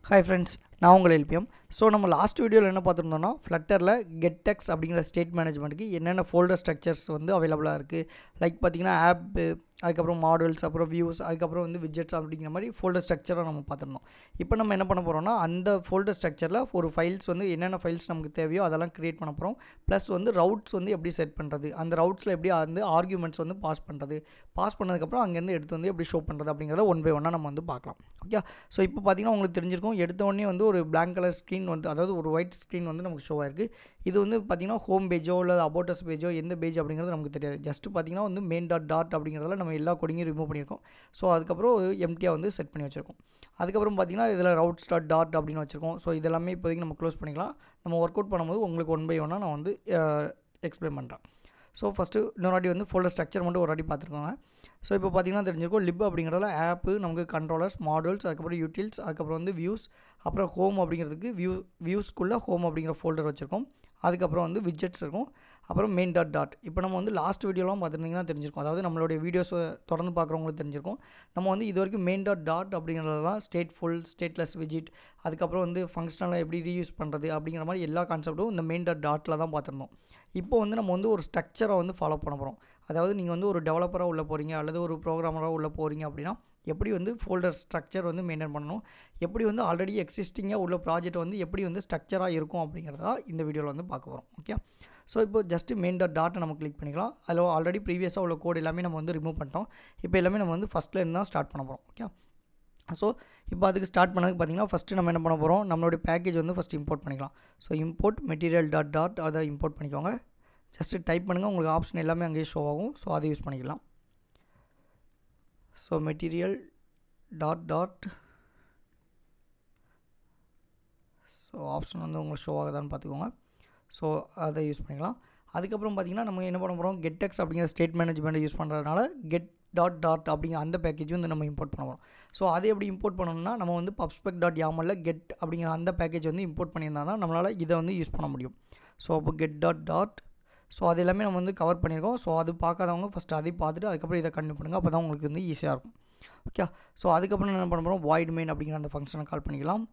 Hi friends, நான் உங்கள் LPM. So நம்ம லாஸ்ட் வீடியோவில் என்ன பார்த்துருந்தோம்னா ஃப்ளட்டரில் கெட்டெக்ஸ் அப்படிங்கிற ஸ்டேட் மேனேஜ்மெண்ட்டுக்கு என்னென்ன ஃபோல்டர் ஸ்ட்ரக்சர்ஸ் வந்து அவைலபிளாக இருக்குது. லைக் பார்த்திங்கன்னா ஆப்பு, அதுக்கப்புறம் மாடல்ஸ், அப்புறம் வியூஸ், அதுக்கப்புறம் வந்து விட்ஜெட்ஸ் அப்படிங்கிற மாதிரி ஃபோல்டர் ஸ்ட்ரக்சரை நம்ம பார்த்துருந்தோம். இப்போ நம்ம என்ன பண்ண போகிறோம்னா அந்த ஃபோல்டர் ஸ்ட்ரக்சரில் ஒரு ஃபைல்ஸ் வந்து என்னென்ன ஃபைல்ஸ் நமக்கு தேவையோ அதெல்லாம் க்ரியேட் பண்ண போகிறோம். ப்ளஸ் வந்து ரவுட்ஸ் வந்து எப்படி செட் பண்ணுறது, அந்த ரவுட்ஸில் எப்படி வந்து ஆர்குமெண்ட்ஸ் வந்து பாஸ் பண்ணுறது, பாஸ் பண்ணதுக்கப்புறம் அங்கேருந்து எடுத்து வந்து எப்படி ஷோ பண்ணுறது அப்படிங்கிறத ஒன் பை ஒன்னாக நம்ம வந்து பார்க்கலாம். ஓகே, ஸோ இப்போ பார்த்திங்கன்னா உங்களுக்கு தெரிஞ்சிருக்கும், எடுத்த உடனே வந்து ஒரு பிளாங்க் கலர் ஸ்க்ரீன் வந்து, அதாவது ஒரு ஒயிட் ஸ்க்ரீன் வந்து நமக்கு ஷோ ஆயிருக்கு. இது வந்து பார்த்திங்கன்னா ஹோம் பேஜோ இல்லை அபவுட்டஸ் பேஜோ எந்த பேஜ் அப்படிங்கிறது நமக்கு தெரியாது. ஜஸ்ட்டு பார்த்திங்கன்னா வந்து மெயின் டாட் அப்படிங்கிறதுல நம்ம எல்லா கோடிங்கையும் ரிமூவ் பண்ணியிருக்கோம். ஸோ அதுக்கப்புறம் எம்டியாக வந்து செட் பண்ணி வச்சுருக்கோம். அதுக்கப்புறம் பார்த்திங்கன்னா இதில் ரவுட்ஸ் டாட் அப்படின்னு வச்சுருக்கோம். ஸோ இதெல்லாமே இப்போதைக்கு நம்ம க்ளோஸ் பண்ணிக்கலாம். நம்ம ஒர்க் அவுட் பண்ணும்போது உங்களுக்கு ஒன் பை ஒன்னாக நான் வந்து எக்ஸ்பிளைன் பண்ணுறேன். ஸோ ஃபஸ்ட்டு இன்னொரு வாட்டி வந்து ஃபோல்டர் ஸ்ட்ரக்சர் மட்டும் ஒரு வாட்டி பார்த்துருக்கோங்க. ஸோ இப்போ பார்த்திங்கன்னா தெரிஞ்சிருக்கும், லிப் அப்படிங்கிறதுல ஆப்பு, நமக்கு கண்ட்ரோலர்ஸ், மாடல்ஸ், அதுக்கப்புறம் யூட்டில்ஸ், அதுக்கப்புறம் வந்து வியூஸ், அப்புறம் ஹோம் அப்படிங்கிறதுக்கு வியூஸ்க்குள்ளே ஹோம் அப்படிங்கிற ஃபோல்டர் வச்சுருக்கோம். அதுக்கப்புறம் வந்து விட்ஜெட்ஸ் இருக்கும், அப்புறம் மெயின் டாட். இப்போ நம்ம வந்து லாஸ்ட் வீடியோலாம் பார்த்துருந்தீங்கன்னா தெரிஞ்சிருக்கும், அதாவது நம்மளுடைய வீடியோஸை தொடர்ந்து பார்க்குறவங்களுக்கு தெரிஞ்சிருக்கும், நம்ம வந்து இது வரைக்கும் மெயின் டாட் அப்படிங்கிறதெல்லாம் ஸ்டேட்ஃபுல், ஸ்டேட்லெஸ் விட்ஜெட், அதுக்கப்புறம் வந்து ஃபங்க்ஷனலாக எப்படி ரீயூஸ் பண்ணுறது அப்படிங்கிற மாதிரி எல்லா கான்செப்ட்டும் இந்த மெயின் டாட்டில் தான் பார்த்துருந்தோம். இப்போ வந்து நம்ம வந்து ஒரு ஸ்ட்ரக்சரை வந்து ஃபாலோ பண்ண போகிறோம். அதாவது நீங்கள் வந்து ஒரு டெவலப்பராக உள்ளே போகிறீங்க அல்லது ஒரு ப்ரோக்ராமராக உள்ளே போகிறீங்க அப்படின்னா எப்படி வந்து ஃபோல்டர் ஸ்ட்ரக்சர் வந்து மெயின்டைன் பண்ணணும், எப்படி வந்து ஆல்ரெடி எக்ஸிஸ்டிங்காக உள்ள ப்ராஜெக்ட் வந்து எப்படி வந்து ஸ்ட்ரக்சராக இருக்கும் அப்படிங்கிறத இந்த வீடியோவில் வந்து பார்க்க போகிறோம். ஓகே, ஸோ இப்போ ஜஸ்ட்டு மெயின் டாட்டை நம்ம கிளிக் பண்ணிக்கலாம். அதில் ஆல்ரெடி ப்ரீவியஸாக உள்ள கோட் எல்லாமே நம்ம வந்து ரிமூவ் பண்ணிட்டோம். இப்போ எல்லாமே நம்ம வந்து ஃபஸ்ட்டில் இருந்து தான் ஸ்டார்ட் பண்ண போகிறோம். ஓகே, ஸோ இப்போ அதுக்கு ஸ்டார்ட் பண்ணதுக்கு பார்த்திங்கன்னா ஃபஸ்ட்டு நம்ம என்ன பண்ண போகிறோம், நம்மளுடைய பேக்கேஜ் வந்து ஃபஸ்ட்டு இம்போர்ட் பண்ணிக்கலாம். ஸோ இம்போர்ட் மெட்டீரியல் டாட் அதை இம்போர்ட் பண்ணிக்கோங்க. ஜஸ்ட்டு டைப் பண்ணுங்கள், உங்களுக்கு ஆப்ஷன் எல்லாமே அங்கேயே ஷோ ஆகும். ஸோ அதை யூஸ் பண்ணிக்கலாம். So material dot so option வந்து உங்களுக்கு ஷோ ஆகுதான்னு பார்த்துக்கோங்க. ஸோ அதை யூஸ் பண்ணிக்கலாம். அதுக்கப்புறம் பார்த்திங்கன்னா நம்ம என்ன பண்ண போகிறோம், கெட்டெக்ஸ் அப்படிங்கிற ஸ்டேட் மேனேஜ்மெண்ட்டை யூஸ் பண்ணுறதுனால டாட் அப்படிங்கிற அந்த பேக்கேஜ் வந்து நம்ம இம்போர்ட் பண்ண போகிறோம். ஸோ அதை எப்படி இம்போர்ட் பண்ணணும்னா நம்ம வந்து pubspec.yaml கெட் அப்படிங்கிற அந்த பேக்கேஜ் வந்து இம்போர்ட் பண்ணியிருந்தால் தான் நம்மளால் இதை வந்து யூஸ் பண்ண முடியும். ஸோ அப்போ கெட் டாட் ஸோ அது எல்லாமே நம்ம வந்து கவர் பண்ணியிருக்கோம். ஸோ அது பார்க்காதவங்க ஃபஸ்ட்டு அதையும் பார்த்துட்டு அதுக்கப்புறம் இதை கண்டினியூ பண்ணுங்கள், அப்போ தான் உங்களுக்கு வந்து ஈஸியாக இருக்கும். ஓகே, ஸோ அதுக்கப்புறம் என்ன பண்ண போகிறோம், வாய்ட் மெயின் அப்படிங்கிற அந்த ஃபங்க்ஷனை கால் பண்ணிக்கலாம்.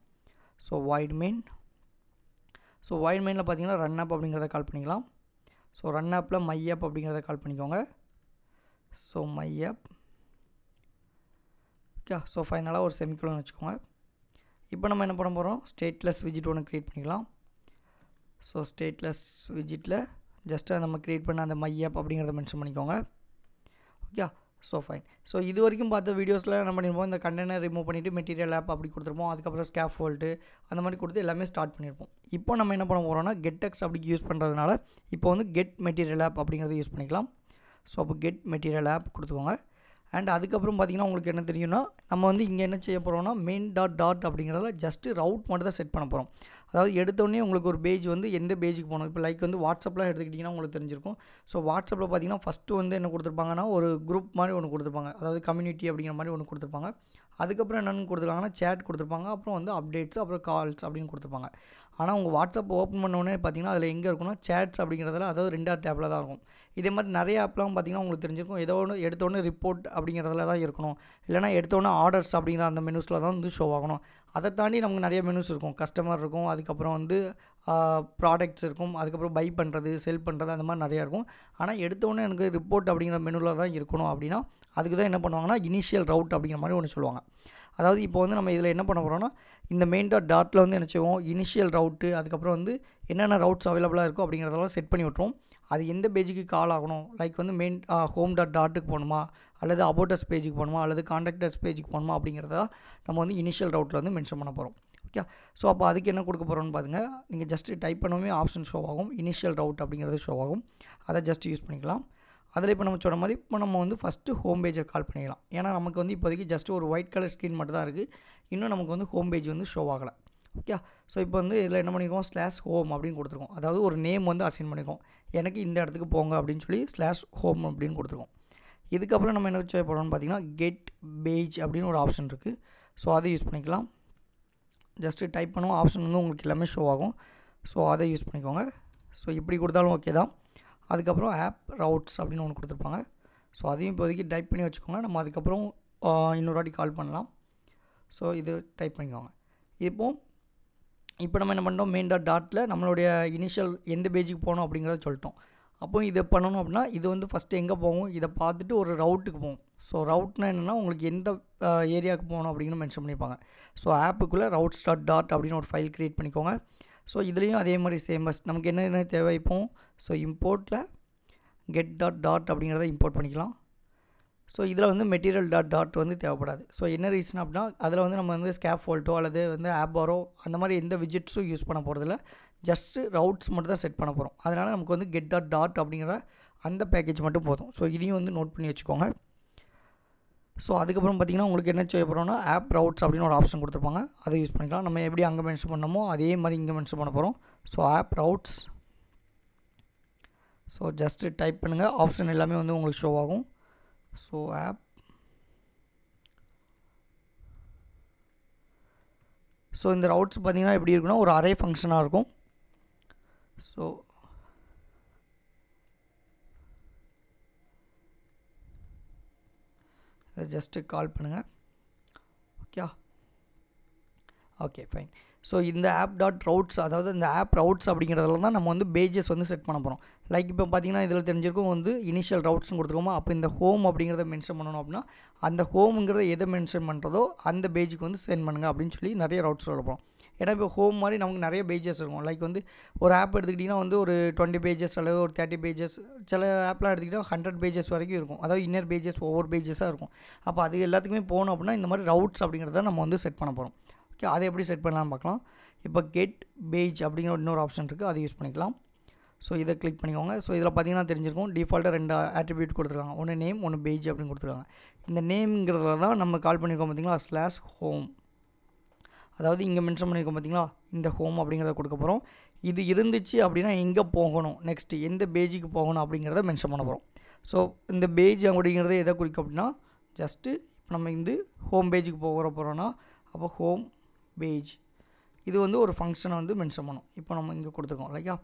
So void main, so void மெயினில் பார்த்தீங்கன்னா ரன் ஆப் அப்படிங்கிறத கால் பண்ணிக்கலாம். ஸோ ரன் ஆப்பில் மை ஆப் அப்படிங்கிறத கால் பண்ணிக்கோங்க. So my app. Okay, so ஃபைனலாக ஒரு செமிகோலன் வச்சுக்கோங்க. இப்போ நம்ம என்ன பண்ண போகிறோம், ஸ்டேட்லெஸ் விட்ஜெட் ஒன்று க்ரியேட் பண்ணிக்கலாம். ஸோ ஸ்டேட்லெஸ் விட்ஜெட்டில் ஜஸ்ட்டு நம்ம க்ரியேட் பண்ண அந்த மை ஆப் அப்படிங்கிறத மென்ஷன் பண்ணிக்கோங்க. Okay, so fine. ஸோ இது வரைக்கும் பார்த்த வீடியோஸில் என்ன பண்ணியிருப்போம், இந்த கண்டெய்னர் ரிமூவ் பண்ணிவிட்டு மெட்டீரியல் ஆப் அப்படி கொடுத்துருப்போம். அதுக்கப்புறம் ஸ்கேஃபோல்டு அந்த மாதிரி கொடுத்து எல்லாமே ஸ்டார்ட் பண்ணியிருப்போம். இப்போ நம்ம என்ன பண்ண போகிறோம்னா கெட்டெக்ஸ் அப்படி யூஸ் பண்ணுறதுனால இப்போ வந்து கெட் மெட்டீரியல் ஆப் அப்படிங்கிறத யூஸ் பண்ணிக்கலாம். ஸோ அப்போ கெட் மெட்டீரியல் ஆப் கொடுத்துக்கோங்க. அண்ட் அதுக்கப்புறம் பார்த்திங்கன்னா உங்களுக்கு என்ன தெரியும்னா நம்ம வந்து இங்கே என்ன செய்ய போகிறோம்னா மெயின் டாட் அப்படிங்கிறதுல ஜஸ்ட்டு ரவுட் மட்டும் தான் செட் பண்ண போகிறோம். அதாவது எடுத்தோடனே உங்களுக்கு ஒரு பேஜ் வந்து எந்த பேஜுக்கு போகணும், இப்போ லைக் வந்து வாட்ஸ்அப்லாம் எடுத்துக்கிட்டிங்கன்னா உங்களுக்கு தெரிஞ்சிருக்கும். ஸோ வாட்ஸ்அப்பில் பார்த்திங்கன்னா ஃபஸ்ட்டு வந்து என்ன கொடுத்துருப்பாங்கன்னா ஒரு குரூப் மாதிரி ஒன்று கொடுத்துருப்பாங்க, அதாவது கம்யூனிட்டி அப்படிங்கிற மாதிரி ஒன்று கொடுத்துருப்பாங்க. அதுக்கப்புறம் என்னென்னு கொடுத்துருக்காங்கன்னா சேட் கொடுத்துருப்பாங்க, அப்புறம் வந்து அப்டேட்ஸ், அப்புறம் கால்ஸ் அப்படின்னு கொடுத்துருப்பாங்க. ஆனால் உங்கள் வாட்ஸ்அப் ஓப்பன் பண்ணோடனே பார்த்திங்கன்னா அதில் எங்கே இருக்குன்னா சேட்ஸ் அப்படிங்கிறதுல, அதாவது 2 டேப்பில் தான் இருக்கும். இதே மாதிரி நிறைய ஆப்லாம் பார்த்திங்கன்னா உங்களுக்கு தெரிஞ்சிருக்கும், ஏதோ ஒன்று எடுத்தோடனே ரிப்போர்ட் அப்படிங்கிறதுல தான் இருக்கணும், இல்லைனா எடுத்தோடனே ஆர்டர்ஸ் அப்படிங்கிற அந்த மெனுஸில் தான் வந்து ஷோ ஆகணும். அதை தாண்டி நமக்கு நிறைய மெனுஸ் இருக்கும், கஸ்டமர் இருக்கும், அதுக்கப்புறம் வந்து ப்ராடக்ட்ஸ் இருக்கும், அதுக்கப்புறம் பை பண்ணுறது, செல் பண்ணுறது, அந்த மாதிரி நிறையா இருக்கும். ஆனால் எடுத்தோடனே எனக்கு ரிப்போர்ட் அப்படிங்கிற மெனுவில் தான் இருக்கணும் அப்படின்னா அதுக்கு தான் என்ன பண்ணுவாங்கன்னா இனிஷியல் ரவுட் அப்படிங்கிற மாதிரி ஒன்று சொல்லுவாங்க. அதாவது இப்போ வந்து நம்ம இதில் என்ன பண்ண போகிறோம்னா இந்த மெயின் டாட்டில் வந்து என்ன செய்வோம், இனிஷியல் ரவுட்டு, அதுக்கப்புறம் வந்து என்னென்ன ரவுட்ஸ் அவைலபிளாக இருக்கும் அப்படிங்கிறதெல்லாம் செட் பண்ணி விட்ருவோம். அது எந்த பேஜுக்கு கால் ஆகணும், லைக் வந்து மெயின் ஹோம் டாட்டுக்கு போகணுமா, அல்லது அபவுட்டஸ் பேஜுக்கு போகணுமா, அல்லது கான்டாக்டர்ஸ் பேஜுக்கு போகணுமா அப்படிங்கிறத நம்ம வந்து இனிஷியல் ரவுட்டில் வந்து மென்ஷன் பண்ண போகிறோம். ஓகே, ஸோ அப்போ அதுக்கு என்ன கொடுக்க போகிறோம்னு பாருங்கள், நீங்கள் ஜஸ்ட்டு டைப் பண்ணவே ஆப்ஷன் ஷோ ஆகும், இனிஷியல் ரவுட் அப்படிங்கிறது ஷோ ஆகும். அதை ஜஸ்ட் யூஸ் பண்ணிக்கலாம். அதில் இப்போ நம்ம சொன்ன மாதிரி இப்போ நம்ம வந்து ஃபஸ்ட்டு ஹோம் பேஜை கால் பண்ணிக்கலாம். ஏன்னா நமக்கு வந்து இப்போதைக்கு ஜஸ்ட்டு ஒரு ஒயிட் கலர் ஸ்க்ரீன் மட்டும் தான் இருக்குது, இன்னும் நமக்கு வந்து ஹோம் பேஜ் வந்து ஷோ ஆகலை. ஓகே, ஸோ இப்போ வந்து இதில் என்ன பண்ணியிருக்கோம், /home அப்படின்னு கொடுத்துருக்கோம். அதாவது ஒரு நேம் வந்து அசைன் பண்ணியிருக்கோம், எனக்கு இந்த இடத்துக்கு போங்க அப்படின்னு சொல்லி /home அப்படின்னு கொடுத்துருக்கோம். இதுக்கப்புறம் நம்ம என்ன செய்ய போகிறோம்னு பார்த்தீங்கன்னா கெட் பேஜ் அப்படின்னு ஒரு ஆப்ஷன் இருக்குது. ஸோ அதை யூஸ் பண்ணிக்கலாம். ஜஸ்ட்டு டைப் பண்ணுவோம், ஆப்ஷன் வந்து உங்களுக்கு எல்லாமே ஷோ ஆகும். ஸோ அதை யூஸ் பண்ணிக்கோங்க. ஸோ இப்படி கொடுத்தாலும் ஓகே தான். அதுக்கப்புறம் ஆப் ரவுட்ஸ் அப்படின்னு ஒன்று கொடுத்துருப்பாங்க. ஸோ அதையும் இப்போதைக்கு டைப் பண்ணி வச்சுக்கோங்க, நம்ம அதுக்கப்புறம் இன்னொரு வாட்டி கால் பண்ணலாம். ஸோ இது டைப் பண்ணிக்கோங்க. இப்போ நம்ம என்ன பண்ணோம், மெயின் டாட்டில் நம்மளுடைய இனிஷியல் எந்த பேஜுக்கு போகணும் அப்படிங்கிறத சொல்லிட்டோம். அப்போ இதை பண்ணணும் அப்படின்னா இது வந்து ஃபஸ்ட்டு எங்கே போகும், இதை பார்த்துட்டு ஒரு ரவுட்டுக்கு போகும். ஸோ ரவுட்னா என்னென்னா உங்களுக்கு எந்த ஏரியாவுக்கு போகணும் அப்படின்னு மென்ஷன் பண்ணியிருப்பாங்க. ஸோ ஆப்புக்குள்ளே routes.dart அப்படின்னு ஒரு ஃபைல் க்ரியேட் பண்ணிக்கோங்க. ஸோ இதுலேயும் அதே மாதிரி சேமஸ் நமக்கு என்னென்ன தேவை இப்போ. ஸோ இம்போர்ட்டில் get.dart அப்படிங்கிறத இம்போர்ட் பண்ணிக்கலாம். ஸோ இதில் வந்து material.dart வந்து தேவைப்படாது. ஸோ என்ன ரீசன் அப்படின்னா அதில் வந்து நம்ம வந்து ஸ்கேஃபோல்ட்டோ அல்லது வந்து ஆப்பாரோ அந்த மாதிரி எந்த விஜிட்ஸும் யூஸ் பண்ண போகிறதில்ல, ஜஸ்ட்டு ரவுட்ஸ் மட்டும் தான் செட் பண்ண போகிறோம். அதனால் நமக்கு வந்து get.dart அப்படிங்கிற அந்த பேக்கேஜ் மட்டும் போதும். ஸோ இதையும் வந்து நோட் பண்ணி வச்சுக்கோங்க. ஸோ அதுக்கப்புறம் பார்த்திங்கன்னா உங்களுக்கு என்ன செய்ய போகிறோம்னா ஆப் ரவுட்ஸ் அப்படின்னு ஒரு ஆப்ஷன் கொடுத்துருப்பாங்க, அதை யூஸ் பண்ணிக்கலாம். நம்ம எப்படி அங்கே மென்ஷன் பண்ணமோ அதே மாதிரி இங்கே மென்ஷன் பண்ண போகிறோம். So app routes. So just type பண்ணுங்கள், ஆப்ஷன் எல்லாமே வந்து உங்களுக்கு ஷோ ஆகும். So app. ஸோ இந்த ரவுட்ஸ் பார்த்திங்கன்னா எப்படி இருக்குன்னா ஒரு அரே ஃபங்க்ஷனாக இருக்கும். ஸோ இதை ஜஸ்ட்டு கால் பண்ணுங்கள். Okay fine. ஸோ இந்த app.routes அதாவது இந்த ஆப் ரவுட்ஸ் அப்படிங்கிறதுல தான் நம்ம வந்து பேஜஸ் வந்து செட் பண்ண போகிறோம். லைக் இப்போ பார்த்தீங்கன்னா இதில் தெரிஞ்சிருக்கும் வந்து இனிஷியல் ரவுட்ஸ்னு கொடுத்துருக்கோமா, அப்போ இந்த ஹோம் அப்படிங்கிறத மென்ஷன் பண்ணணும் அப்படின்னா அந்த ஹோமுங்கிறத எதை மென்ஷன் பண்ணுறதோ அந்த பேஜுக்கு வந்து சென்ட் பண்ணுங்கள் அப்படின்னு சொல்லி நிறைய ரவுட்ஸ் சொல்லப்போம். ஏன்னா இப்போ ஹோம் மாதிரி நமக்கு நிறைய பேஜஸ் இருக்கும். லைக் வந்து ஒரு ஆப் எடுத்துக்கிட்டிங்கன்னா வந்து ஒரு 20 பேஜஸ் அல்லது ஒரு 30 பேஜஸ், சில ஆப்லாம் எடுத்துக்கிட்டால் 100 பேஜஸ் வரைக்கும் இருக்கும். அதாவது இன்னர் பேஜஸ் ஒவ்வொரு பேஜஸாக இருக்கும். அப்போ அது எல்லாத்துக்குமே போகணும் அப்படின்னா இந்த மாதிரி ரவுட்ஸ் அப்படிங்கிறத நம்ம வந்து செட் பண்ண போகிறோம். ஓகே, அதை எப்படி செட் பண்ணலாம்னு பார்க்கலாம். இப்போ கெட் பேஜ் அப்படிங்கிற இன்னொரு ஆப்ஷன் இருக்குது, அதை யூஸ் பண்ணிக்கலாம். ஸோ இதை கிளிக் பண்ணிக்கோங்க. ஸோ இதில் பார்த்தீங்கன்னா தெரிஞ்சிருக்கும் டிஃபால்ட்டாக 2 ஆட்ரிபியூட் கொடுத்துருக்காங்க, ஒன்று நேம் ஒன்று பேஜ் அப்படின்னு கொடுத்துருக்காங்க. இந்த நேம்ங்கிறதுல தான் நம்ம கால் பண்ணியிருக்கோம் பார்த்தீங்களா /home. அதாவது இங்கே மென்ஷன் பண்ணியிருக்கோம் பார்த்தீங்களா, இந்த ஹோம் அப்படிங்கிறத கொடுக்க போகிறோம். இது இருந்துச்சு அப்படின்னா எங்கே போகணும், நெக்ஸ்ட்டு எந்த பேஜுக்கு போகணும் அப்படிங்கிறத மென்ஷன் பண்ண போகிறோம். ஸோ இந்த பேஜ் அப்படிங்கிறத எதை குறிக்கும் அப்படின்னா ஜஸ்ட்டு இப்போ நம்ம இந்த ஹோம் பேஜுக்கு போகிறோன்னா அப்போ ஹோம் பேஜ் இது வந்து ஒரு ஃபங்க்ஷனை வந்து மென்ஷன் பண்ணும். இப்போ நம்ம இங்கே கொடுத்துருக்கோம் லைக்கா.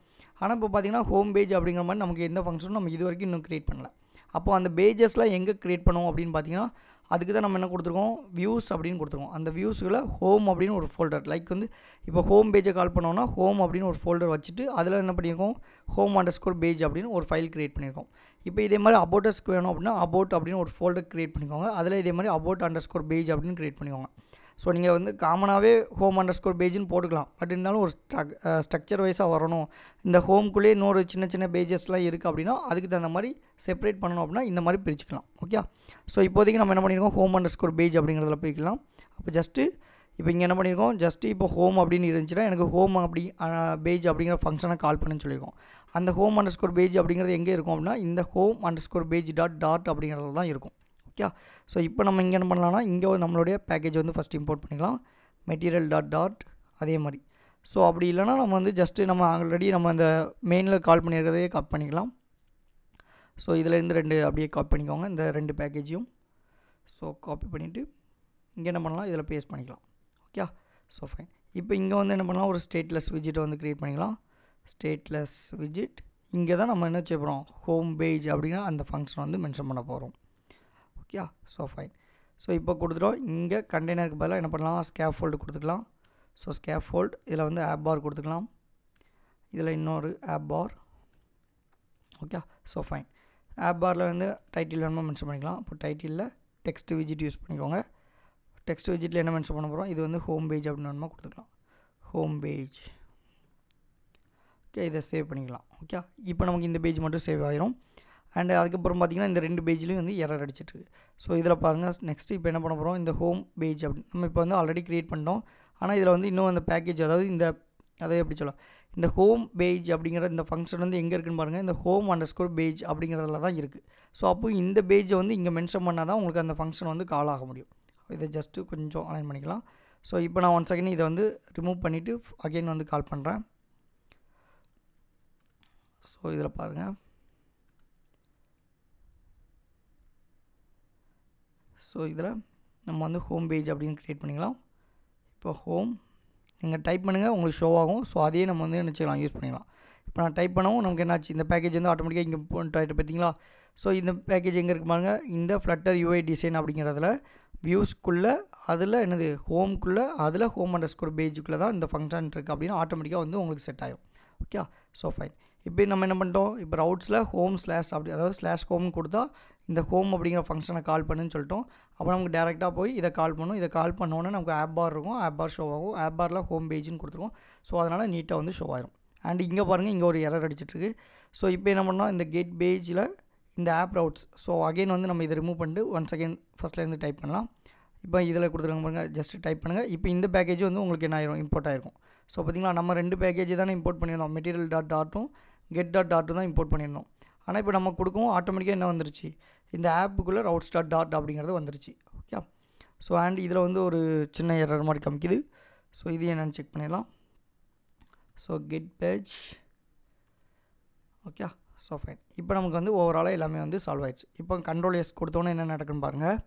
ஆனால் இப்போ பார்த்தீங்கன்னா ஹோம் பேஜ் அப்படிங்கிற மாதிரி நமக்கு எந்த ஃபங்க்ஷனும் நம்ம இது வரைக்கும் இன்னும் க்ரியேட் பண்ணல. அப்போ அந்த பேஜஸ்லாம் எங்கே க்ரியேட் பண்ணுவோம் அப்படின்னு பார்த்தீங்கன்னா அதுக்கு தான் நம்ம என்ன கொடுத்துருக்கோம், வியூஸ் அப்படின்னு கொடுத்துருக்கோம். அந்த வியூஸில் ஹோம் அப்படின்னு ஒரு ஃபோல்டர், லைக் வந்து இப்போ ஹோம் பேஜை கால் பண்ணோன்னா ஹோம் அப்படின்னு ஒரு ஃபோல்டர் வச்சுட்டு அதில் என்ன பண்ணியிருக்கோம், home_பேஜ் அப்படின்னு ஒரு ஃபைல் க்ரியேட் பண்ணியிருக்கோம். இப்போ இதே மாதிரி அபோட்டஸ்க்கு வேணும் அப்படின்னா அபோட் அப்படின்னு ஒரு ஃபோல்டர் க்ரியேட் பண்ணிக்கோங்க. அதில் இதே மாதிரி about_பேஜ் அப்படின்னு க்ரியேட் பண்ணிக்கோங்க. ஸோ நீங்கள் வந்து காமனாகவே home_பேஜ்னு போட்டுக்கலாம். பட் இருந்தாலும் ஒரு ஸ்ட்ரக்சர் வைஸாக வரணும், இந்த ஹோம்குள்ளேயே இன்னொரு சின்ன சின்ன பேஜஸ்லாம் இருக்குது அப்படின்னா அதுக்கு தகுந்த மாதிரி செப்பரேட் பண்ணணும் அப்படின்னா இந்த மாதிரி பிரிச்சுக்கலாம். ஓகே, ஸோ இப்போதைக்கு நம்ம என்ன பண்ணியிருக்கோம், home_பேஜ் அப்படிங்கிறதுல போய்க்கலாம். அப்போ ஜஸ்ட்டு இப்போ இங்கே என்ன பண்ணியிருக்கோம், ஜஸ்ட்டு இப்போ ஹோம் அப்படின்னு இருந்துச்சுன்னா எனக்கு ஹோம் அப்படி பேஜ் அப்படிங்கிற ஃபங்க்ஷனை கால் பண்ணுன்னு சொல்லியிருக்கோம். அந்த home_பேஜ் அப்படிங்கிறது எங்கே இருக்கும் அப்படின்னா இந்த home_page.dart அப்படிங்கிறது தான் இருக்கும். ஓகே, ஸோ இப்போ நம்ம இங்கே என்ன பண்ணலாம்னா இங்கே நம்மளுடைய பேக்கேஜ் வந்து ஃபஸ்ட் இம்போர்ட் பண்ணிக்கலாம், material.dart அதே மாதிரி. ஸோ அப்படி இல்லைனா நம்ம வந்து ஜஸ்ட்டு நம்ம ஆல்ரெடி நம்ம அந்த மெயினில் கால் பண்ணியிருக்கிறதே காப்பி பண்ணிக்கலாம். ஸோ இதிலேருந்து 2 அப்படியே காப்பி பண்ணிக்கோங்க, இந்த 2 பேக்கேஜையும். ஸோ காப்பி பண்ணிவிட்டு இங்கே என்ன பண்ணலாம், இதில் பேஸ்ட் பண்ணிக்கலாம். Okay, so fine. இப்போ இங்கே வந்து என்ன பண்ணலாம், ஒரு ஸ்டேட்லெஸ் விஜிட்டை வந்து க்ரியேட் பண்ணிக்கலாம். ஸ்டேட்லெஸ் விஜிட் இங்கே தான் நம்ம என்ன செய்ய போகிறோம், ஹோம் பேஜ் அப்படின்னா அந்த ஃபங்க்ஷன் வந்து மென்ஷன் பண்ண போகிறோம். Okay, so fine. ஸோ இப்போ கொடுத்துட்டோம். இங்கே கண்டெய்னருக்கு பதிலாக என்ன பண்ணலாம், ஸ்கேஃபோல்டு கொடுத்துக்கலாம். ஸோ ஸ்கேஃபோல்டு இதில் வந்து ஆப் பார் கொடுத்துக்கலாம், இதில் இன்னொரு app bar. Okay, so fine. App பாரில் வந்து டைட்டில் வேணுமா மென்ஷன் பண்ணிக்கலாம். இப்போ டைட்டிலில் டெக்ஸ்ட் விஜிட் யூஸ் பண்ணிக்கோங்க. டெக்ஸ்ட் விஜிட்டில் என்ன மென்ஷன் பண்ண போகிறோம், இது வந்து ஹோம் பேஜ் அப்படின்னு வேணுமா கொடுத்துக்கலாம், ஹோம் பேஜ். ஓகே, இதை சேவ் பண்ணிக்கலாம். ஓகே, இப்போ நமக்கு இந்த பேஜ் மட்டும் சேவ் ஆகிரும். அண்ட் அதுக்கப்புறம் பார்த்திங்கன்னா இந்த 2 பேஜ்லேயும் வந்து எரர் அடிச்சிட்ருக்கு. ஸோ இதில் பாருங்கள், நெக்ஸ்ட்டு இப்போ என்ன பண்ண போகிறோம், இந்த ஹோம் பேஜ் அப்படி நம்ம இப்போ வந்து ஆல்ரெடி க்ரியேட் பண்ணிட்டோம். ஆனால் இதில் வந்து இன்னும் அந்த பேக்கேஜ், அதாவது இந்த அதை எப்படி சொல்லலாம், இந்த ஹோம் பேஜ் அப்படிங்கிற இந்த ஃபங்க்ஷன் வந்து எங்கே இருக்குன்னு பாருங்கள், இந்த home_பேஜ் அப்படிங்கிறதுல தான் இருக்குது. ஸோ அப்போ இந்த பேஜை வந்து இங்கே மென்ஷன் பண்ணால் தான் உங்களுக்கு அந்த ஃபங்க்ஷன் வந்து கால் ஆக முடியும். இதை ஜஸ்ட்டு கொஞ்சம் அலைன் பண்ணிக்கலாம். ஸோ இப்போ நான் 1 செகண்ட் இதை வந்து ரிமூவ் பண்ணிவிட்டு அகெயின் வந்து கால் பண்ணுறேன். ஸோ இதில் பாருங்கள், ஸோ இதில் நம்ம வந்து ஹோம் பேஜ் அப்படின்னு க்ரியேட் பண்ணிக்கலாம். இப்போ ஹோம் நீங்கள் டைப் பண்ணுங்கள், உங்களுக்கு ஷோ ஆகும். ஸோ அதையே நம்ம வந்து என்ன செய்யலாம், யூஸ் பண்ணிக்கலாம். இப்போ நான் டைப் பண்ணவும் நமக்கு என்னாச்சு, இந்த பேக்கேஜ் வந்து ஆட்டோமேட்டிக்காக இங்கே போயிட்டு ஆகிட்டு பார்த்தீங்களா. ஸோ இந்த பேக்கேஜ் எங்கே இருக்கு பாருங்க, இந்த Flutter UI டிசைன் அப்படிங்கிறதுல வியூஸ்க்குள்ளே அதில் என்னது ஹோம்குள்ளே அதில் ஹோம் அண்டர்ஸ்கோர் பேஜுக்குள்ளே தான் இந்த ஃபங்க்ஷன் இருக்குது அப்படின்னு ஆட்டோமேட்டிக்காக வந்து உங்களுக்கு செட் ஆகும். Okay, so fine. இப்போ நம்ம என்ன பண்ணிட்டோம், இப்போ ரவுட்ஸில் ஹோம் ஸ்லாஷ் அப்படி அதாவது ஸ்லாஷ் ஹோம்னு கொடுத்தா இந்த ஹோம் அப்படிங்கிற ஃபங்க்ஷனை கால் பண்ணுன்னு சொல்லிட்டோம். அப்போ நமக்கு டேரெக்டாக போய் இதை கால் பண்ணும். இதை கால் பண்ணோன்னே நமக்கு ஆப் பார் இருக்கும், ஆப் பார் ஷோ ஆகும். ஆப் பாரில் ஹோம் பேஜுன்னு கொடுத்துருவோம். ஸோ அதனால் நீட்டாக வந்து ஷோ ஆயிரும். அண்ட் இங்கே பாருங்கள், இங்கே ஒரு எரர் அடிச்சிட்ருக்கு. ஸோ இப்போ என்ன பண்ணோம், இந்த கெட் பேஜில் இந்த ஆப் ரவுட்ஸ். ஸோ அகைன் வந்து நம்ம இதை ரிமூவ் பண்ணிட்டு ஒன்ஸ் அகைன் ஃபஸ்ட்லேருந்து டைப் பண்ணலாம். இப்போ இதில் கொடுத்துருங்க பாருங்கள், ஜஸ்ட் டைப் பண்ணுங்கள். இப்போ இந்த பேக்கேஜ் வந்து உங்களுக்கு என்ன ஆயிரும், இம்போர்ட் ஆகிருக்கும். ஸோ பார்த்திங்களா, நம்ம 2 பேக்கேஜ் தானே இம்போர்ட் பண்ணியிருந்தோம். மெட்டீரியல் டாட்டும் get.டாட்டும் தான் இம்போர்ட் பண்ணியிருந்தோம். ஆனால் இப்போ நம்ம கொடுக்கவும் ஆட்டோமேட்டிக்காக என்ன வந்துருச்சு, இந்த ஆப்புக்குள்ளே routes.dot அப்படிங்கிறது வந்துருச்சு. ஓகே, ஸோ அண்ட் இதில் வந்து ஒரு சின்ன எரர் மாதிரி காமிக்குது. ஸோ இது என்னென்னு செக் பண்ணிடலாம். So get page. Okay, so fine. இப்போ நமக்கு வந்து ஓவராலாக எல்லாமே வந்து சால்வ் ஆயிடுச்சு. இப்போ Ctrl+S கொடுத்தோன்னே என்ன நடக்குன்னு பாருங்கள்.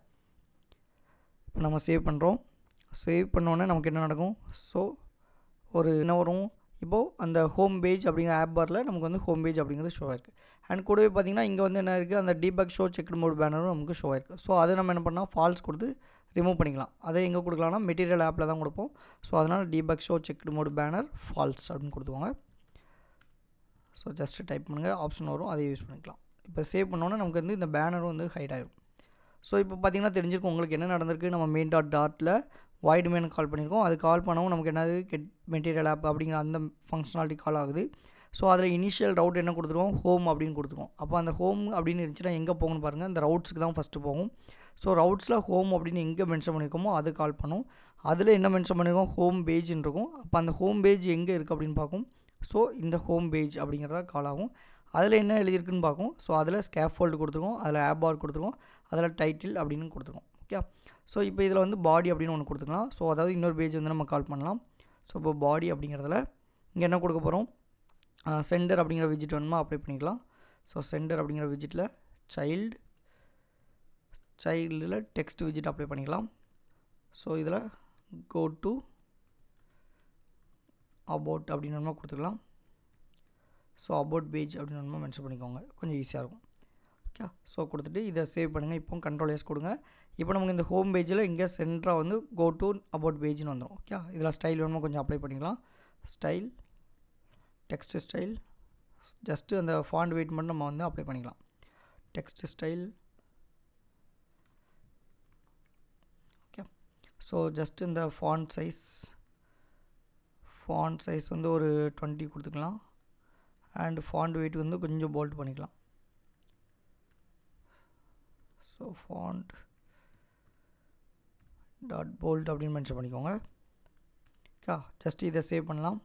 இப்போ நம்ம சேவ் பண்ணுறோம். சேவ் பண்ணோன்னே நமக்கு என்ன நடக்கும், ஸோ ஒரு என்ன வரும், இப்போது அந்த ஹோம் பேஜ் அப்படிங்கிற ஆப் பாரில் நமக்கு வந்து ஹோம் பேஜ் அப்படிங்கிறது ஷோ ஆயிருக்கு. அண்ட் கூடவே பார்த்திங்கன்னா இங்கே வந்து என்ன இருக்குது, அந்த டீபக் ஷோ செக்டு மோட் பேனரும் நமக்கு ஷோ ஆயிருக்கு. ஸோ அதை நம்ம என்ன பண்ணால் ஃபால்ஸ் கொடுத்து ரிமூவ் பண்ணிக்கலாம். அதை எங்கே கொடுக்கலாம்னா மெட்டீரியல் ஆப்பில் தான் கொடுப்போம். ஸோ அதனால் debug show checked mode banner false அப்படின்னு கொடுத்துக்கோங்க. ஸோ ஜஸ்ட்டு டைப் பண்ணுங்கள், ஆப்ஷன் வரும், அதை யூஸ் பண்ணிக்கலாம். இப்போ சேவ் பண்ணோன்னே நமக்கு வந்து இந்த பேனரும் வந்து ஹைட் ஆகிடும். ஸோ இப்போ பார்த்திங்கன்னா தெரிஞ்சிருக்கும் உங்களுக்கு என்ன நடந்திருக்கு. நம்ம main.dotல வாய்டு மெயின் கால் பண்ணியிருக்கோம். அது கால் பண்ணவும் நமக்கு என்னது கெட் மெட்டீரியல் ஆப் அப்படிங்கிற அந்த ஃபங்க்ஷனாலிட்டி கால் ஆகுது. ஸோ அதில் இனிஷியல் ரவுட் என்ன கொடுத்துருவோம், ஹோம் அப்படின்னு கொடுத்துருவோம். அப்போ அந்த ஹோம் அப்படின்னு இருந்துச்சுன்னா எங்கே போகணும்னு பாருங்கள், இந்த ரவுட்ஸுக்கு தான் ஃபஸ்ட்டு போகும். ஸோ ரவுட்ஸில் ஹோம் அப்படின்னு எங்கே மென்ஷன் பண்ணியிருக்கோமோ அது கால் பண்ணும். அதில் என்ன மென்ஷன் பண்ணியிருக்கோம், ஹோம் பேஜ்ன்னு இருக்கும். அப்போ அந்த ஹோம் பேஜ் எங்கே இருக்குது அப்படின்னு பார்க்கும். ஸோ இந்த ஹோம் பேஜ் அப்படிங்கிறத கால் ஆகும். அதில் என்ன எழுதியிருக்குன்னு பார்க்கும். ஸோ அதில் ஸ்கேஃபோல்டு கொடுத்துருக்கோம், அதில் ஆப் பார் கொடுத்துருக்கோம், அதில் டைட்டில் அப்படின்னு கொடுத்துருக்கோம். ஓகே, ஸோ இப்போ இதில் வந்து பாடி அப்படின்னு ஒன்று கொடுத்துக்கலாம். ஸோ அதாவது இன்னொரு பேஜ் வந்து நம்ம கால் பண்ணலாம். ஸோ இப்போ பாடி அப்படிங்கிறதுல இங்கே என்ன கொடுக்க போகிறோம், சென்டர் அப்படிங்கிற விஜிட் வேணுமா அப்ளை பண்ணிக்கலாம். ஸோ சென்டர் அப்படிங்கிற விஜிட்டில் சைல்டில் டெக்ஸ்ட் விஜிட் அப்ளை பண்ணிக்கலாம். ஸோ இதில் கோ டு அபவுட் அப்படின்னு வேணுமா கொடுத்துக்கலாம். ஸோ அபவுட் பேஜ் அப்படின்னு வேணுமா மென்ஷன் பண்ணிக்கோங்க, கொஞ்சம் ஈஸியாக இருக்கும். ஓகே, ஸோ கொடுத்துட்டு இதை சேவ் பண்ணுங்கள். இப்போ Ctrl+S கொடுங்க. இப்போ நமக்கு இந்த ஹோம் பேஜில் இங்கே சென்டராக வந்து கோ டு அபவுட் பேஜ்னு வந்துடும். ஓகே, இதில் ஸ்டைல் வேணுமா கொஞ்சம் அப்ளை பண்ணிக்கலாம். ஸ்டைல் டெக்ஸ்ட் ஸ்டைல், ஜஸ்ட்டு அந்த ஃபாண்ட் வெயிட் மட்டும் நம்ம வந்து அப்ளை பண்ணிக்கலாம். Text style. Okay, so just இந்த ஃபாண்ட் சைஸ் வந்து ஒரு 20 கொடுத்துக்கலாம். அண்ட் ஃபாண்ட் வெயிட் வந்து கொஞ்சம் போல்ட் பண்ணிக்கலாம். ஸோ ஃபாண்ட் டாட் போல்ட் அப்படின்னு மென்ஷன் பண்ணிக்கோங்க. ஓகே, ஜஸ்ட் இதை சேவ் பண்ணலாம்.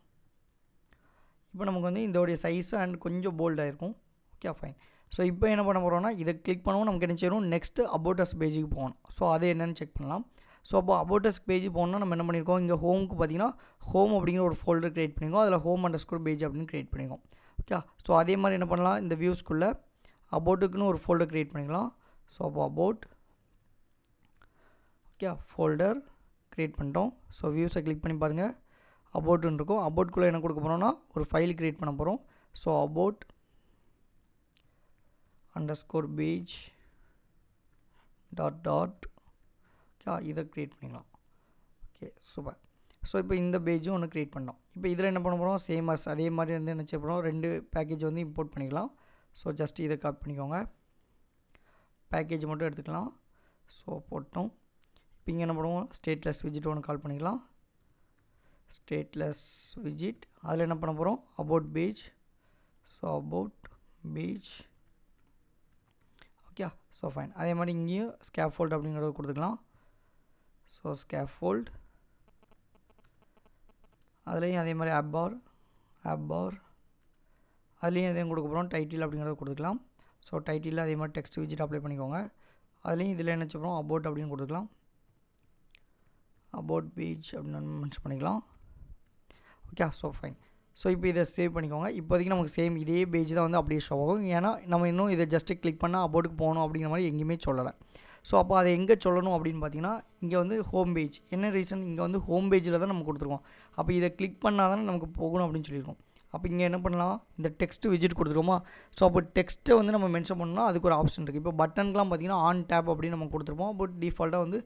இப்போ நமக்கு வந்து இதோடைய சைஸு அண்ட் கொஞ்சம் போல்டாக இருக்கும். Okay fine. ஸோ இப்போ என்ன பண்ண போகிறோம்னா இதை கிளிக் பண்ணவும் நமக்கு என்ன செய்யணும், நெக்ஸ்ட்டு அபவுட் அஸ் பேஜுக்கு போகணும். ஸோ அது என்னென்னு செக் பண்ணலாம். ஸோ அப்போ அபவுட் அஸ் பேஜ் போகணுன்னா நம்ம என்ன பண்ணியிருக்கோம், இங்கே ஹோமுக்கு பார்த்தீங்கன்னா ஹோம் அப்படிங்கிற ஒரு ஃபோல்டர் க்ரியேட் பண்ணியிருக்கோம். அதில் ஹோம் அண்டர்ஸ்கோர் பேஜ் அப்படின்னு க்ரியேட் பண்ணியிருக்கோம். ஓகே, ஸோ அதே மாதிரி என்ன பண்ணலாம், இந்த வியூஸ்க்குள்ளே அபவுட்டுக்குன்னு ஒரு ஃபோல்டர் க்ரியேட் பண்ணிக்கலாம். ஸோ அப்போ அபவுட், ஓகே, ஃபோல்டர் க்ரியேட் பண்ணிட்டோம். ஸோ வியூஸை கிளிக் பண்ணி பாருங்கள், அபவுட்னு இருக்கும். அபவுட்குள்ளே என்ன கொடுக்க போகிறோம்னா ஒரு ஃபைல் க்ரியேட் பண்ண போகிறோம். So about underscore page dot okay, இதை க்ரியேட் பண்ணிக்கலாம். Okay, super. ஸோ இப்போ இந்த பேஜும் ஒன்று க்ரியேட் பண்ணோம். இப்போ இதில் என்ன பண்ண போகிறோம், சேமஸ் அதே மாதிரி வந்து என்ன செய்ய போகிறோம், 2 பேக்கேஜ் வந்து இம்போர்ட் பண்ணிக்கலாம். ஸோ ஜஸ்ட் இதை காப்பி பண்ணிக்கோங்க, பேக்கேஜ் மட்டும் எடுத்துக்கலாம். ஸோ போட்டோம். இப்போ இங்கே என்ன பண்ணுவோம், ஸ்டேட்லெஸ் விஜிட் ஒன்று கால் பண்ணிக்கலாம். ஸ்டேட்லெஸ் விஜிட், அதில் என்ன பண்ண போகிறோம், about page. So about page. Okay, so fine. அதே மாதிரி இங்கேயும் ஸ்கேஃபோல்ட் அப்படிங்கிறத கொடுத்துக்கலாம். ஸோ ஸ்கேஃபோல்ட், அதுலேயும் அதே மாதிரி ஆப் பார், அதுலேயும் எதையும் கொடுக்க போகிறோம், டைட்டில் அப்படிங்கிறத கொடுத்துக்கலாம். ஸோ டைட்டிலில் அதே மாதிரி டெக்ஸ்ட் விஜிட் அப்ளை பண்ணிக்கோங்க. அதுலேயும் இதில் என்ன வச்சுக்கிறோம், அபவுட் அப்படின்னு கொடுத்துக்கலாம். அபவுட் பேஜ் அப்படின்னு மென்ஷன் பண்ணிக்கலாம். Okay, so fine. ஸோ இப்போ இதை சேவ் பண்ணிக்கோங்க. இப்போதைக்கு நமக்கு சேம் இதே பேஜ் தான் வந்து அப்படியே ஷோ ஆகும். ஏன்னா நம்ம இன்னும் இதை ஜஸ்ட்டு கிளிக் பண்ணால் அபவுட்டுக்கு போகணும் அப்படிங்கிற மாதிரி எங்கேயுமே சொல்லலை. ஸோ அப்போ அதை எங்கே சொல்லணும் அப்படின்னு பார்த்தீங்கன்னா இங்கே வந்து ஹோம் பேஜ். என்ன ரீசன், இங்கே வந்து ஹோம் பேஜில் தான் நம்ம கொடுத்துருக்கோம். அப்போ இதை கிளிக் பண்ணால் தானே நமக்கு போகணும் அப்படின்னு சொல்லியிருக்கோம். அப்போ இங்கே என்ன பண்ணலாம், இந்த டெக்ஸ்ட் விஜிட் கொடுத்துருவோமா. ஸோ அப்போ டெக்ஸ்ட்டை வந்து நம்ம மென்ஷன் பண்ணோம்னா அதுக்கு ஒரு ஆப்ஷன் இருக்குது. இப்போ பட்டனுக்குலாம் பார்த்தீங்கன்னா ஆன் டேப் அப்படின்னு நம்ம கொடுத்துருப்போம். பட் டிஃபால்ட்டாக வந்து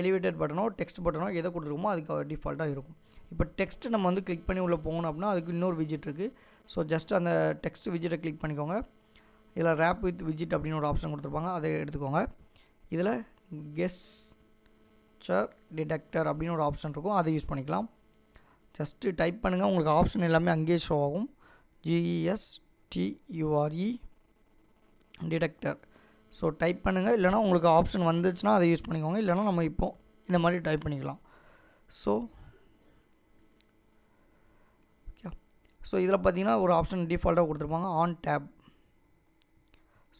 எலிவேட்டட் பட்டனோ டெக்ஸ்ட் பட்டனோ எதை கொடுத்துருக்கோமோ அதுக்கு டிஃபால்ட்டாக இருக்கும். இப்போ டெக்ஸ்ட்டு நம்ம வந்து கிளிக் பண்ணி உள்ளே போகணும் அப்படின்னா அதுக்கு இன்னொரு விஜிட் இருக்குது. ஸோ ஜஸ்ட் அந்த டெக்ஸ்ட் விஜிட்டை கிளிக் பண்ணிக்கோங்க. இதில் ரேப் வித் விஜிட் அப்படின்னு ஒரு ஆப்ஷன் கொடுத்துருப்பாங்க, அதை எடுத்துக்கோங்க. இதில் கெஸ்டர் டிடெக்டர் அப்படின்னு ஒரு ஆப்ஷன் இருக்கும், அதை யூஸ் பண்ணிக்கலாம். ஜஸ்ட்டு டைப் பண்ணுங்கள், உங்களுக்கு ஆப்ஷன் எல்லாமே அங்கேயே ஷோ ஆகும். GESTURE detector. ஸோ டைப் பண்ணுங்கள், இல்லைனா உங்களுக்கு ஆப்ஷன் வந்துச்சுன்னா அதை யூஸ் பண்ணிக்கோங்க. இல்லைனா நம்ம இப்போ இந்த மாதிரி டைப் பண்ணிக்கலாம். ஸோ இதில் பார்த்தீங்கன்னா ஒரு ஆப்ஷன் டிஃபால்ட்டாக கொடுத்துருப்பாங்க, on tap.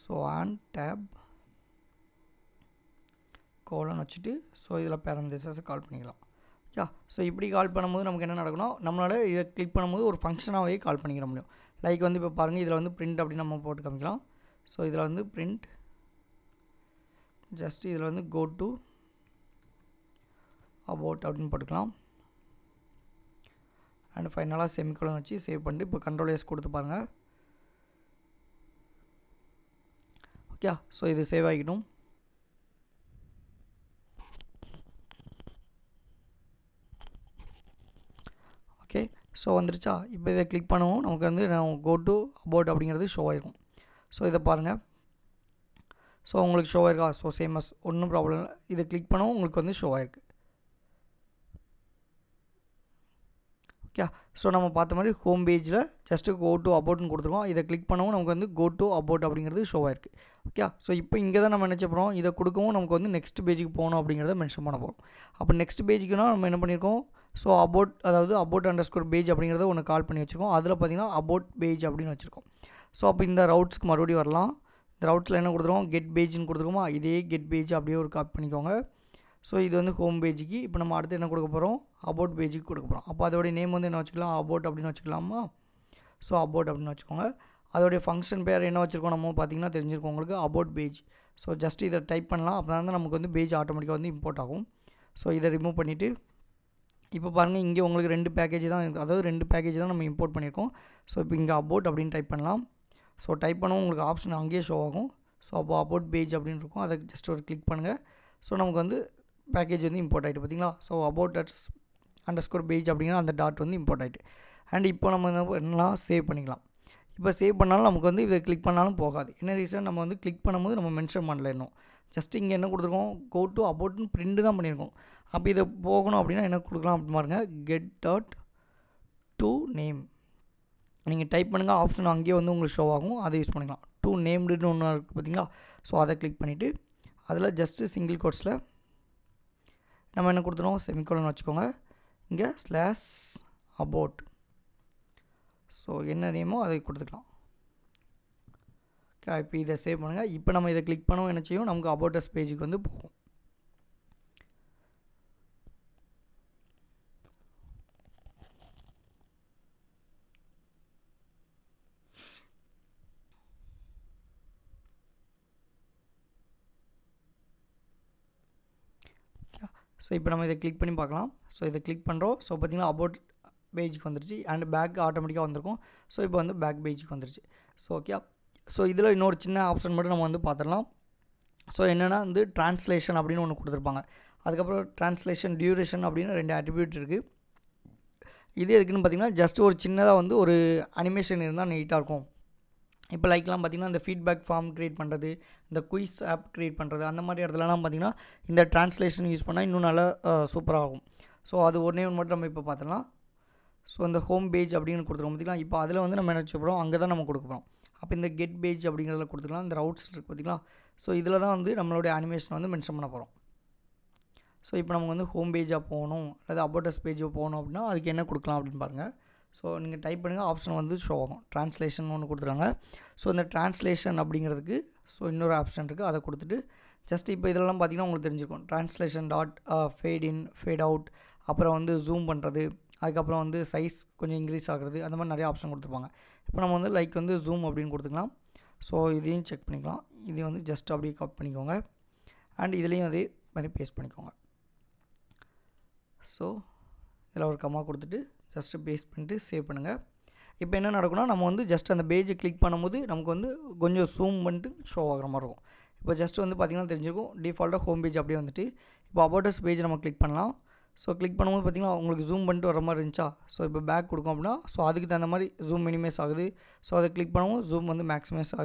So on tap colon வச்சுட்டு ஸோ இதில் பேரந்தேசஸை கால் பண்ணிக்கலாம். ஓகே. ஸோ இப்படி கால் பண்ணும்போது நமக்கு என்ன நடக்கணும், நம்மளால் இதை கிளிக் பண்ணும்போது ஒரு ஃபங்க்ஷனாகவே கால் பண்ணிக்கிற முடியும். லைக் வந்து இப்போ பாருங்கள், இதில் வந்து பிரிண்ட் அப்படின்னு நம்ம போட்டு காமிக்கலாம். ஸோ இதில் வந்து பிரிண்ட், ஜஸ்ட் இதில் வந்து கோ டு அபவுட் அப்படின்னு போட்டுக்கலாம். அண்ட் ஃபைனலாக செமிகோலன் வச்சு சேவ் பண்ணிட்டு இப்போ கண்ட்ரோல் எஸ் கொடுத்து பாருங்கள். ஓகே. ஸோ இது சேவ் ஆகிடும். ஓகே. ஸோ வந்துருச்சா. இப்போ இதை கிளிக் பண்ணுவோம், நமக்கு வந்து கோ டு அபவுட் அப்படிங்கிறது ஷோ ஆகிருக்கும். ஸோ இதை பாருங்கள். ஸோ உங்களுக்கு ஷோ ஆயிருக்கா. ஸோ சேமஸ், ஒன்றும் ப்ராப்ளம் இல்லை. இதை கிளிக் பண்ணவும் உங்களுக்கு வந்து ஷோ ஆயிருக்கு. ஓகே. ஸோ நம்ம பார்த்த மாதிரி ஹோம் பேஜில் ஜஸ்ட்டு கோ டு அபவுட்னு கொடுத்துருக்கோம். இதை கிளிக் பண்ணவும் நமக்கு வந்து கோ டு அபவுட் அப்படிங்கிறது ஷோ ஆயிருக்கு. ஓகே. ஸோ இப்போ இங்கே தான் நம்ம நினச்ச போகிறோம், இதை கொடுக்கவும் நமக்கு வந்து நெக்ஸ்ட் பேஜுக்கு போகணும் அப்படிங்கிறத மென்ஷன் பண்ண போகிறோம். அப்போ நெக்ஸ்ட் பேஜுக்குனா நம்ம என்ன பண்ணியிருக்கோம், ஸோ அபவுட், அதாவது அபவுட் அண்டர்ஸ்கோர் பேஜ் அப்படிங்கிறத ஒன்று கால் பண்ணி வச்சுருக்கோம். அதில் பார்த்தீங்கன்னா அபவுட் பேஜ் அப்படின்னு வச்சுருக்கோம். ஸோ அப்போ இந்த ரவுட்ஸ்க்கு மறுபடியும் வரலாம். இந்த ரவுட்ஸில் என்ன கொடுத்துருவோம், கெட் பேஜ்னு கொடுத்துருக்கோமா. இதே கெட் பேஜ் அப்படியே ஒரு காப்பி பண்ணிக்கோங்க. ஸோ இது வந்து ஹோம் பேஜுக்கு. இப்போ நம்ம அடுத்து என்ன கொடுக்க போகிறோம், அபவுட் பேஜுக்கு கொடுக்க போகிறோம். அப்போ அதோடைய நேம் வந்து என்ன வச்சுக்கலாம், அபவுட் அப்படின்னு வச்சுக்கலாமா. ஸோ அபவுட் அப்படின்னு வச்சுக்கோங்க. அதோடைய ஃபங்க்ஷன் பேர் என்ன வச்சுருக்கோம் நம்ம பார்த்தீங்கன்னா தெரிஞ்சிருக்கோம் உங்களுக்கு, அபவுட் பேஜ். ஸோ ஜஸ்ட் இதை டைப் பண்ணலாம், அப்போ தான் நமக்கு வந்து பேஜ் ஆட்டோமேட்டிக்காக வந்து இம்போர்ட் ஆகும். ஸோ இதை ரிமூவ் பண்ணிவிட்டு இப்போ பாருங்கள், இங்கே உங்களுக்கு 2 பேக்கேஜ் தான் இருக்குது, அதாவது 2 பேக்கேஜ் தான் நம்ம இம்போர்ட் பண்ணியிருக்கோம். ஸோ இப்போ இங்கே அபவுட் அப்படின்னு டைப் பண்ணலாம். ஸோ டைப் பண்ணவும் உங்களுக்கு ஆப்ஷன் அங்கேயே ஷோ ஆகும். ஸோ அப்போ அபவுட் பேஜ் அப்படின்னு இருக்கும், அதை ஜஸ்ட் ஒரு கிளிக் பண்ணுங்கள். ஸோ நமக்கு வந்து பேக்கேஜ் வந்து இம்போர்ட் ஆகிட்டு பார்த்தீங்களா. ஸோ அபவுட் அண்டர்ஸ்கோர் பேஜ் அப்படிங்கிற அந்த டாட் வந்து இம்போர்ட் ஆகிட்டு. அண்ட் இப்போ நம்ம என்ன பண்ணலாம், சேவ் பண்ணிக்கலாம். இப்போ சேவ் பண்ணாலும் நமக்கு வந்து இதை கிளிக் பண்ணாலும் போகாது. என்ன ரீசன், நம்ம வந்து கிளிக் பண்ணும்போது நம்ம மென்ஷன் பண்ணல இன்னும். ஜஸ்ட் இங்கே என்ன கொடுத்துருக்கோம், கோ டு அபவுட்னு பிரிண்ட் தான் பண்ணியிருக்கோம். அப்போ இதை போகணும் அப்படின்னா என்ன கொடுக்கலாம் அப்படின்னு பாருங்கள், கெட் டாட் டு நேம். நீங்கள் டைப் பண்ணுங்கள், ஆப்ஷன் அங்கேயே வந்து உங்களுக்கு ஷோ ஆகும், அதை யூஸ் பண்ணிக்கலாம். டு நேம்டுன்னு ஒன்று இருக்குது பார்த்தீங்களா. ஸோ அதை கிளிக் பண்ணிவிட்டு அதில் ஜஸ்ட்டு சிங்கிள் கோட்ஸில் நம்ம என்ன கொடுத்துருவோம், செமிகோலன் வச்சுக்கோங்க. இங்கே ஸ்லாஷ் அபவுட். ஸோ என்ன நேமோ அதை கொடுத்துக்கலாம். ஓகே. இப்போ இதை சேவ் பண்ணுங்கள். இப்போ நம்ம இதை கிளிக் பண்ணவும் என்ன செய்யும், நமக்கு அபவுட் அஸ் பேஜுக்கு வந்து போகும். ஸோ இப்போ நம்ம இதை கிளிக் பண்ணி பார்க்கலாம். ஸோ இதை கிளிக் பண்ணுறோம். ஸோ பார்த்திங்கன்னா அபவுட் பேஜுக்கு வந்துருச்சு அண்ட் பேக் ஆட்டோமேட்டிக்காக வந்திருக்கும். ஸோ இப்போ வந்து பேக் பேஜுக்கு வந்துருச்சு. So okay. ஸோ இதில் இன்னொரு சின்ன ஆப்ஷன் மட்டும் நம்ம வந்து பார்த்துடலாம். ஸோ என்னென்னா வந்து ட்ரான்ஸ்லேஷன் அப்படின்னு ஒன்று கொடுத்துருப்பாங்க. அதுக்கப்புறம் ட்ரான்ஸ்லேஷன் டியூரேஷன் அப்படின்னு 2 அட்ரிபியூட் இருக்குது. இது எதுக்குன்னு பார்த்திங்கன்னா ஜஸ்ட் ஒரு சின்னதாக வந்து ஒரு அனிமேஷன் இருந்தால் நீட்டாக இருக்கும். இப்போ லைக்லாம் பார்த்திங்கன்னா இந்த ஃபீட்பேக் ஃபார்ம் க்ரியேட் பண்ணுறது, இந்த குயிஸ் ஆப் க்ரியேட் பண்ணுறது, அந்த மாதிரி இடத்துலலாம் பார்த்திங்கன்னா இந்த ட்ரான்ஸ்லேஷன் யூஸ் பண்ணால் இன்னும் நல்லா சூப்பராகும். ஸோ அது ஒன்றே ஒன்று மட்டும் நம்ம இப்போ பார்த்துடலாம். ஸோ இந்த ஹோம் பேஜ் அப்படின்னு கொடுத்துருவோம் பார்த்திங்களா. இப்போ அதில் வந்து நம்ம என்ன வச்சு போகிறோம், அங்கே தான் நம்ம கொடுக்க போகிறோம். அப்போ இந்த கெட் பேஜ் அப்படிங்கிறத கொடுத்துக்கலாம். இந்த ரவுட்ஸ் இருக்குது பார்த்திங்களா. ஸோ இதில் தான் வந்து நம்மளுடைய அனிமேஷன் வந்து மென்ஷன் பண்ண போகிறோம். ஸோ இப்போ நமக்கு வந்து ஹோம் பேஜாக போகணும் அல்லது அபவுட் அஸ் பேஜாக போகணும் அப்படின்னா அதுக்கு என்ன கொடுக்கலாம் அப்படின்னு பாருங்கள். ஸோ நீங்கள் டைப் பண்ணுங்கள், ஆப்ஷன் வந்து ஷோ ஆகும். ட்ரான்ஸ்லேஷன் ஒன்று கொடுத்துருக்காங்க. ஸோ இந்த ட்ரான்ஸ்லேஷன் அப்படிங்கிறதுக்கு ஸோ இன்னொரு ஆப்ஷன் இருக்குது, அதை கொடுத்துட்டு ஜஸ்ட் இப்போ இதெல்லாம் பார்த்திங்கன்னா உங்களுக்கு தெரிஞ்சிருக்கும். ட்ரான்ஸ்லேஷன் டாட் ஃபேட் இன் ஃபேட் அவுட், அப்புறம் வந்து ஜூம் பண்ணுறது, அதுக்கப்புறம் வந்து சைஸ் கொஞ்சம் இன்க்ரீஸ் ஆகுறது, அந்த மாதிரி நிறைய ஆப்ஷன் கொடுத்துருப்பாங்க. இப்போ நம்ம வந்து லைக் வந்து ஜூம் அப்படின்னு கொடுத்துக்கலாம். ஸோ இதையும் செக் பண்ணிக்கலாம். இது வந்து ஜஸ்ட் அப்படியே காப்பி பண்ணிக்கோங்க அண்ட் இதுலேயும் அதே மாதிரி பேஸ்ட் பண்ணிக்கோங்க. ஸோ இதில் ஒரு கம்மா கொடுத்துட்டு ஜஸ்ட்டு பேஸ்ட் பண்ணிட்டு சேவ் பண்ணுங்கள். இப்போ என்ன நடக்கும்னா நம்ம வந்து ஜஸ்ட் அந்த பேஜை கிளிக் பண்ணும்போது நமக்கு வந்து கொஞ்சம் ஜூம் பண்ணிட்டு ஷோ ஆகிற மாதிரி இருக்கும். இப்போ ஜஸ்ட் வந்து பார்த்திங்கன்னா தெரிஞ்சிருக்கும் டிஃபால்ட்டாக ஹோம் பேஜ் அப்படியே வந்துட்டு இப்போ அபவுட் அஸ் பேஜ் நம்ம கிளிக் பண்ணலாம். ஸோ கிளிக் பண்ணும்போது பார்த்திங்கன்னா உங்களுக்கு ஜூம் பண்ணிட்டு வர மாதிரி இருந்துச்சா, ஸோ இப்போ பேக் கொடுக்கும் அப்படின்னா ஸோ அதுக்கு தகுந்த மாதிரி ஜூம் மினிமைஸ் ஆகுது. ஸோ அதை கிளிக் பண்ணும்போது ஜூம் வந்து மேக்ஸிமைஸ் ஆகுது.